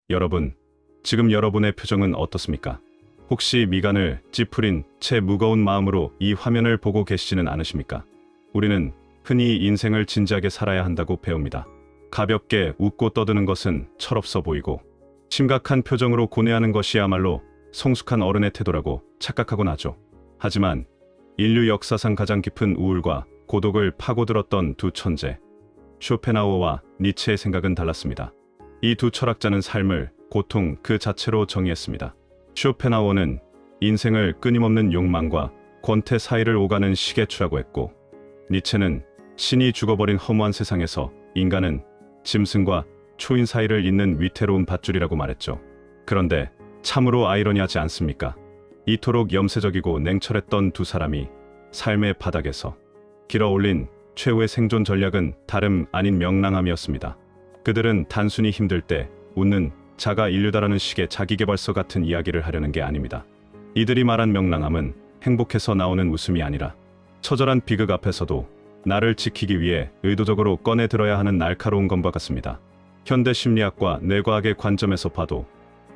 여러분, 지금 여러분의 표정은 어떻습니까? 혹시 미간을 찌푸린 채 무거운 마음으로 이 화면을 보고 계시지는 않으십니까? 우리는 흔히 인생을 진지하게 살아야 한다고 배웁니다. 가볍게 웃고 떠드는 것은 철없어 보이고 심각한 표정으로 고뇌하는 것이야말로 성숙한 어른의 태도라고 착각하곤 하죠. 하지만 인류 역사상 가장 깊은 우울과 고독을 파고들었던 두 천재, 쇼펜하우어와 니체의 생각은 달랐습니다. 이 두 철학자는 삶을 고통 그 자체로 정의했습니다. 쇼펜하우어는 인생을 끊임없는 욕망과 권태 사이를 오가는 시계추라고 했고, 니체는 신이 죽어버린 허무한 세상에서 인간은 짐승과 초인 사이를 잇는 위태로운 밧줄이라고 말했죠. 그런데 참으로 아이러니하지 않습니까? 이토록 염세적이고 냉철했던 두 사람이 삶의 바닥에서 길어올린 최후의 생존 전략은 다름 아닌 명랑함이었습니다. 그들은 단순히 힘들 때 웃는 자가 인류다라는 식의 자기계발서 같은 이야기를 하려는 게 아닙니다. 이들이 말한 명랑함은 행복해서 나오는 웃음이 아니라 처절한 비극 앞에서도 나를 지키기 위해 의도적으로 꺼내 들어야 하는 날카로운 것과 같습니다. 현대 심리학과 뇌과학의 관점에서 봐도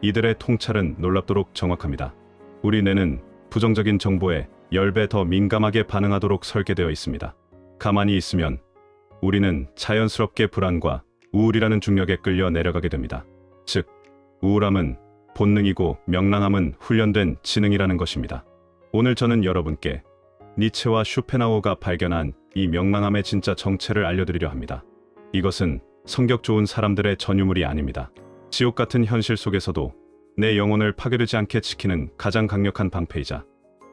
이들의 통찰은 놀랍도록 정확합니다. 우리 뇌는 부정적인 정보에 10배 더 민감하게 반응하도록 설계되어 있습니다. 가만히 있으면 우리는 자연스럽게 불안과 우울이라는 중력에 끌려 내려가게 됩니다. 즉, 우울함은 본능이고 명랑함은 훈련된 지능이라는 것입니다. 오늘 저는 여러분께 니체와 쇼펜하우어가 발견한 이 명랑함의 진짜 정체를 알려드리려 합니다. 이것은 성격 좋은 사람들의 전유물이 아닙니다. 지옥 같은 현실 속에서도 내 영혼을 파괴되지 않게 지키는 가장 강력한 방패이자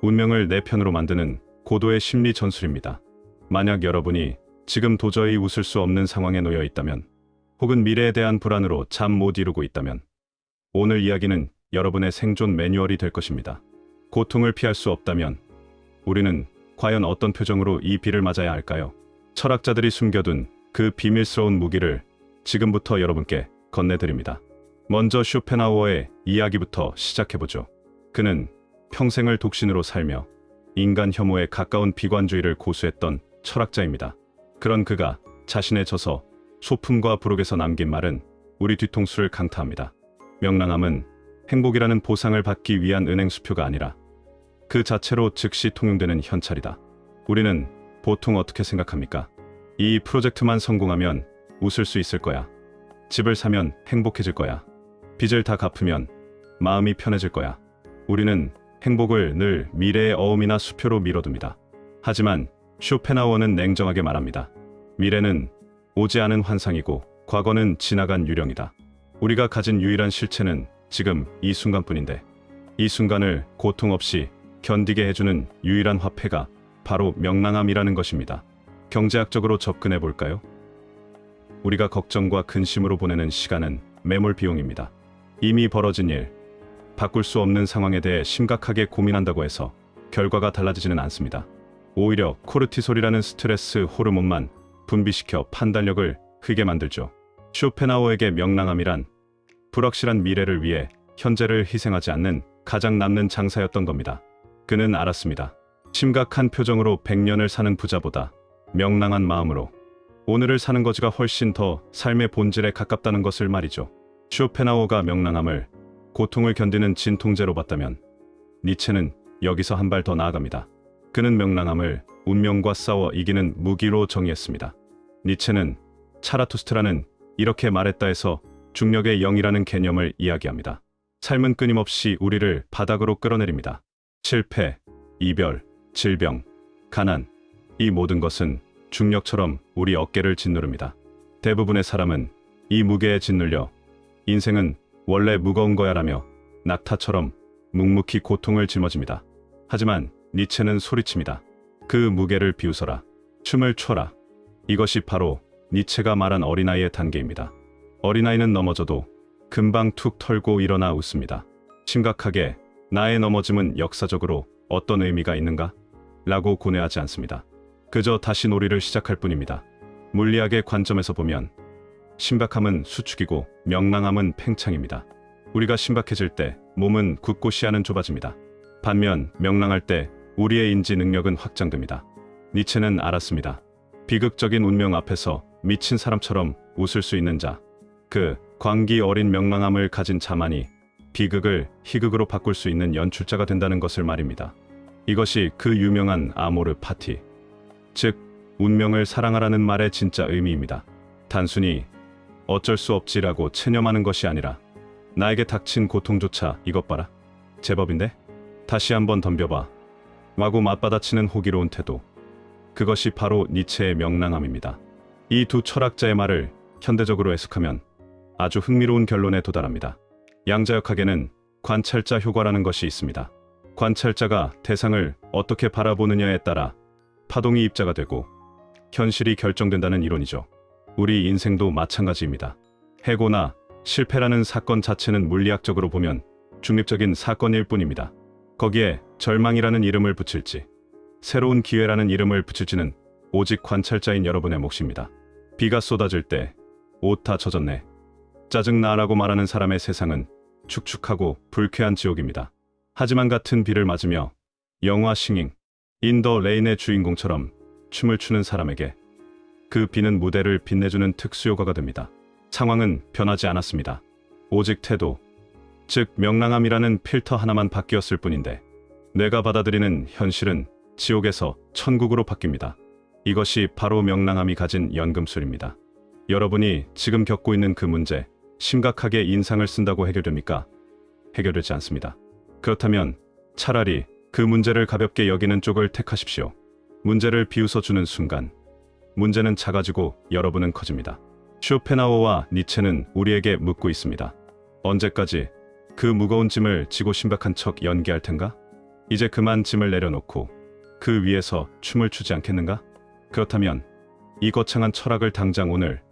운명을 내 편으로 만드는 고도의 심리 전술입니다. 만약 여러분이 지금 도저히 웃을 수 없는 상황에 놓여 있다면, 혹은 미래에 대한 불안으로 잠 못 이루고 있다면, 오늘 이야기는 여러분의 생존 매뉴얼이 될 것입니다. 고통을 피할 수 없다면 우리는 과연 어떤 표정으로 이 비를 맞아야 할까요? 철학자들이 숨겨둔 그 비밀스러운 무기를 지금부터 여러분께 건네드립니다. 먼저 쇼펜하우어의 이야기부터 시작해보죠. 그는 평생을 독신으로 살며 인간 혐오에 가까운 비관주의를 고수했던 철학자입니다. 그런 그가 자신의 저서 소품과 부록에서 남긴 말은 우리 뒤통수를 강타합니다. 명랑함은 행복이라는 보상을 받기 위한 은행수표가 아니라 그 자체로 즉시 통용되는 현찰이다. 우리는 보통 어떻게 생각합니까? 이 프로젝트만 성공하면 웃을 수 있을 거야. 집을 사면 행복해질 거야. 빚을 다 갚으면 마음이 편해질 거야. 우리는 행복을 늘 미래의 어음이나 수표로 미뤄둡니다. 하지만 쇼펜하우어는 냉정하게 말합니다. 미래는 오지 않은 환상이고 과거는 지나간 유령이다. 우리가 가진 유일한 실체는 지금 이 순간뿐인데, 이 순간을 고통 없이 견디게 해주는 유일한 화폐가 바로 명랑함이라는 것입니다. 경제학적으로 접근해 볼까요? 우리가 걱정과 근심으로 보내는 시간은 매몰 비용입니다. 이미 벌어진 일, 바꿀 수 없는 상황에 대해 심각하게 고민한다고 해서 결과가 달라지지는 않습니다. 오히려 코르티솔이라는 스트레스 호르몬만 분비시켜 판단력을 흐리게 만들죠. 쇼펜하우어에게 명랑함이란 불확실한 미래를 위해 현재를 희생하지 않는 가장 남는 장사였던 겁니다. 그는 알았습니다. 심각한 표정으로 100년을 사는 부자보다 명랑한 마음으로 오늘을 사는 것이 훨씬 더 삶의 본질에 가깝다는 것을 말이죠. 쇼펜하우어가 명랑함을 고통을 견디는 진통제로 봤다면, 니체는 여기서 한 발 더 나아갑니다. 그는 명랑함을 운명과 싸워 이기는 무기로 정의했습니다. 니체는 차라투스트라는 이렇게 말했다 해서 중력의 영이라는 개념을 이야기합니다. 삶은 끊임없이 우리를 바닥으로 끌어내립니다. 실패, 이별, 질병, 가난, 이 모든 것은 중력처럼 우리 어깨를 짓누릅니다. 대부분의 사람은 이 무게에 짓눌려 인생은 원래 무거운 거야라며 낙타처럼 묵묵히 고통을 짊어집니다. 하지만 니체는 소리칩니다. 그 무게를 비웃어라. 춤을 춰라. 이것이 바로 니체가 말한 어린아이의 단계입니다. 어린아이는 넘어져도 금방 툭 털고 일어나 웃습니다. 심각하게 나의 넘어짐은 역사적으로 어떤 의미가 있는가? 라고 고뇌하지 않습니다. 그저 다시 놀이를 시작할 뿐입니다. 물리학의 관점에서 보면 신박함은 수축이고 명랑함은 팽창입니다. 우리가 신박해질 때 몸은 굳고 시야는 좁아집니다. 반면 명랑할 때 우리의 인지 능력은 확장됩니다. 니체는 알았습니다. 비극적인 운명 앞에서 미친 사람처럼 웃을 수 있는 자, 그 광기 어린 명랑함을 가진 자만이 비극을 희극으로 바꿀 수 있는 연출자가 된다는 것을 말입니다. 이것이 그 유명한 아모르 파티, 즉 운명을 사랑하라는 말의 진짜 의미입니다. 단순히 어쩔 수 없지라고 체념하는 것이 아니라 나에게 닥친 고통조차 이것 봐라, 제법인데? 다시 한번 덤벼봐 라고 맞받아치는 호기로운 태도, 그것이 바로 니체의 명랑함입니다. 이 두 철학자의 말을 현대적으로 해석하면 아주 흥미로운 결론에 도달합니다. 양자역학에는 관찰자 효과라는 것이 있습니다. 관찰자가 대상을 어떻게 바라보느냐에 따라 파동이 입자가 되고 현실이 결정된다는 이론이죠. 우리 인생도 마찬가지입니다. 해고나 실패라는 사건 자체는 물리학적으로 보면 중립적인 사건일 뿐입니다. 거기에 절망이라는 이름을 붙일지 새로운 기회라는 이름을 붙일지는 오직 관찰자인 여러분의 몫입니다. 비가 쏟아질 때 옷 다 젖었네, 짜증나라고 말하는 사람의 세상은 축축하고 불쾌한 지옥입니다. 하지만 같은 비를 맞으며 영화 싱잉 인 더 레인의 주인공처럼 춤을 추는 사람에게 그 비는 무대를 빛내주는 특수효과가 됩니다. 상황은 변하지 않았습니다. 오직 태도, 즉 명랑함이라는 필터 하나만 바뀌었을 뿐인데 내가 받아들이는 현실은 지옥에서 천국으로 바뀝니다. 이것이 바로 명랑함이 가진 연금술입니다. 여러분이 지금 겪고 있는 그 문제, 심각하게 인상을 쓴다고 해결됩니까? 해결되지 않습니다. 그렇다면 차라리 그 문제를 가볍게 여기는 쪽을 택하십시오. 문제를 비웃어주는 순간 문제는 작아지고 여러분은 커집니다. 쇼펜하우어와 니체는 우리에게 묻고 있습니다. 언제까지 그 무거운 짐을 지고 심박한 척 연기할 텐가? 이제 그만 짐을 내려놓고 그 위에서 춤을 추지 않겠는가? 그렇다면 이 거창한 철학을 당장 오늘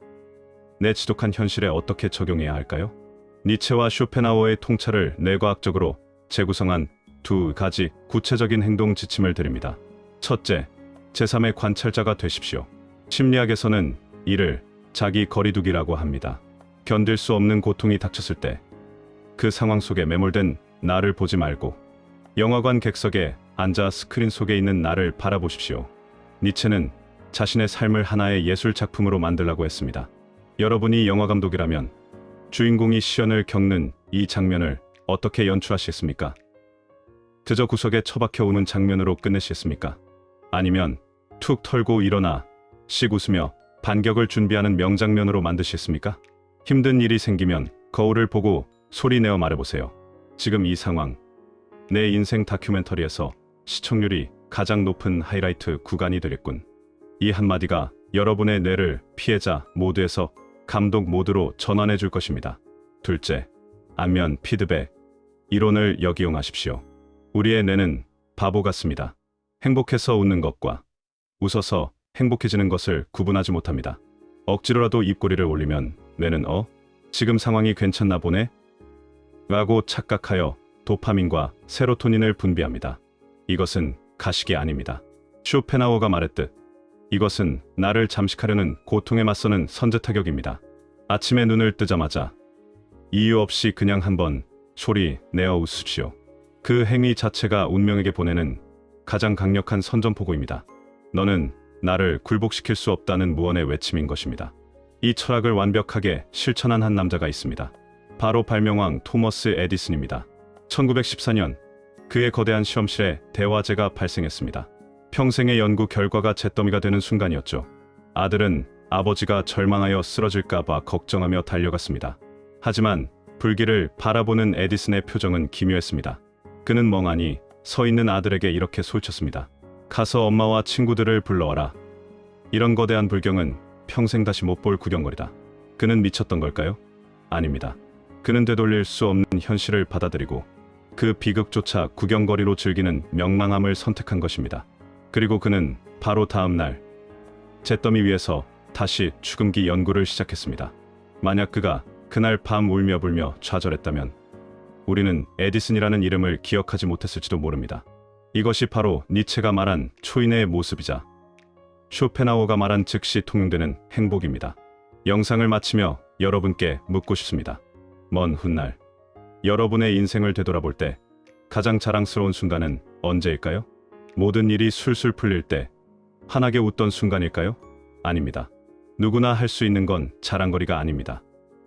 내 지독한 현실에 어떻게 적용해야 할까요? 니체와 쇼펜하우어의 통찰을 뇌과학적으로 재구성한 두 가지 구체적인 행동 지침을 드립니다. 첫째, 제3의 관찰자가 되십시오. 심리학에서는 이를 자기 거리두기라고 합니다. 견딜 수 없는 고통이 닥쳤을 때 그 상황 속에 매몰된 나를 보지 말고 영화관 객석에 앉아 스크린 속에 있는 나를 바라보십시오. 니체는 자신의 삶을 하나의 예술 작품으로 만들라고 했습니다. 여러분이 영화감독이라면 주인공이 시련을 겪는 이 장면을 어떻게 연출하시겠습니까? 그저 구석에 처박혀 우는 장면으로 끝내시겠습니까? 아니면 툭 털고 일어나 씩 웃으며 반격을 준비하는 명장면으로 만드시겠습니까? 힘든 일이 생기면 거울을 보고 소리내어 말해보세요. 지금 이 상황, 내 인생 다큐멘터리에서 시청률이 가장 높은 하이라이트 구간이 되겠군. 이 한마디가 여러분의 뇌를 피해자 모드에서 감독 모드로 전환해 줄 것입니다. 둘째, 안면 피드백 이론을 역이용하십시오. 우리의 뇌는 바보 같습니다. 행복해서 웃는 것과 웃어서 행복해지는 것을 구분하지 못합니다. 억지로라도 입꼬리를 올리면 뇌는 지금 상황이 괜찮나 보네? 라고 착각하여 도파민과 세로토닌을 분비합니다. 이것은 가식이 아닙니다. 쇼펜하우어가 말했듯 이것은 나를 잠식하려는 고통에 맞서는 선제타격입니다. 아침에 눈을 뜨자마자 이유 없이 그냥 한번 소리 내어 웃으십시오. 그 행위 자체가 운명에게 보내는 가장 강력한 선전포고입니다. 너는 나를 굴복시킬 수 없다는 무언의 외침인 것입니다. 이 철학을 완벽하게 실천한 한 남자가 있습니다. 바로 발명왕 토머스 에디슨입니다. 1914년 그의 거대한 실험실에 대화재가 발생했습니다. 평생의 연구 결과가 잿더미가 되는 순간이었죠. 아들은 아버지가 절망하여 쓰러질까봐 걱정하며 달려갔습니다. 하지만 불길을 바라보는 에디슨의 표정은 기묘했습니다. 그는 멍하니 서 있는 아들에게 이렇게 소리쳤습니다. 가서 엄마와 친구들을 불러와라. 이런 거대한 불경은 평생 다시 못 볼 구경거리다. 그는 미쳤던 걸까요? 아닙니다. 그는 되돌릴 수 없는 현실을 받아들이고 그 비극조차 구경거리로 즐기는 명랑함을 선택한 것입니다. 그리고 그는 바로 다음 날 잿더미 위에서 다시 추금기 연구를 시작했습니다. 만약 그가 그날 밤 울며 불며 좌절했다면 우리는 에디슨이라는 이름을 기억하지 못했을지도 모릅니다. 이것이 바로 니체가 말한 초인의 모습이자 쇼펜하우어가 말한 즉시 통용되는 행복입니다. 영상을 마치며 여러분께 묻고 싶습니다. 먼 훗날 여러분의 인생을 되돌아볼 때 가장 자랑스러운 순간은 언제일까요? 모든 일이 술술 풀릴 때 환하게 웃던 순간일까요? 아닙니다. 누구나 할 수 있는 건 자랑거리가 아닙니다.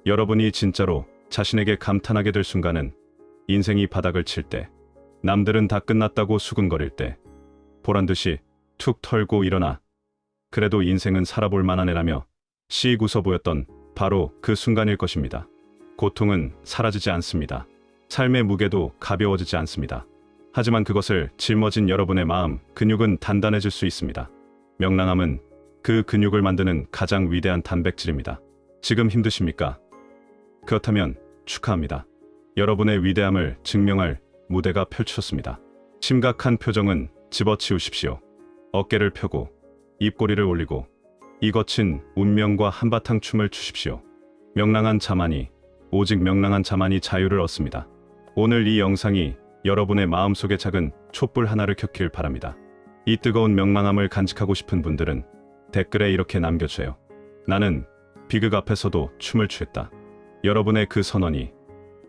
여러분이 진짜로 자신에게 감탄하게 될 순간은 인생이 바닥을 칠 때, 남들은 다 끝났다고 수근거릴 때, 보란듯이 툭 털고 일어나 그래도 인생은 살아볼 만한 애라며 씩 웃어 보였던 바로 그 순간일 것입니다. 고통은 사라지지 않습니다. 삶의 무게도 가벼워지지 않습니다. 하지만 그것을 짊어진 여러분의 마음, 근육은 단단해질 수 있습니다. 명랑함은 그 근육을 만드는 가장 위대한 단백질입니다. 지금 힘드십니까? 그렇다면 축하합니다. 여러분의 위대함을 증명할 무대가 펼쳐졌습니다. 심각한 표정은 집어치우십시오. 어깨를 펴고 입꼬리를 올리고 이 거친 운명과 한바탕 춤을 추십시오. 명랑한 자만이, 오직 명랑한 자만이 자유를 얻습니다. 오늘 이 영상이 여러분의 마음속에 작은 촛불 하나를 켜길 바랍니다. 이 뜨거운 명랑함을 간직하고 싶은 분들은 댓글에 이렇게 남겨주세요. 나는 비극 앞에서도 춤을 추겠다. 여러분의 그 선언이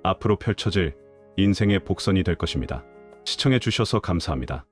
앞으로 펼쳐질 인생의 복선이 될 것입니다. 시청해 주셔서 감사합니다.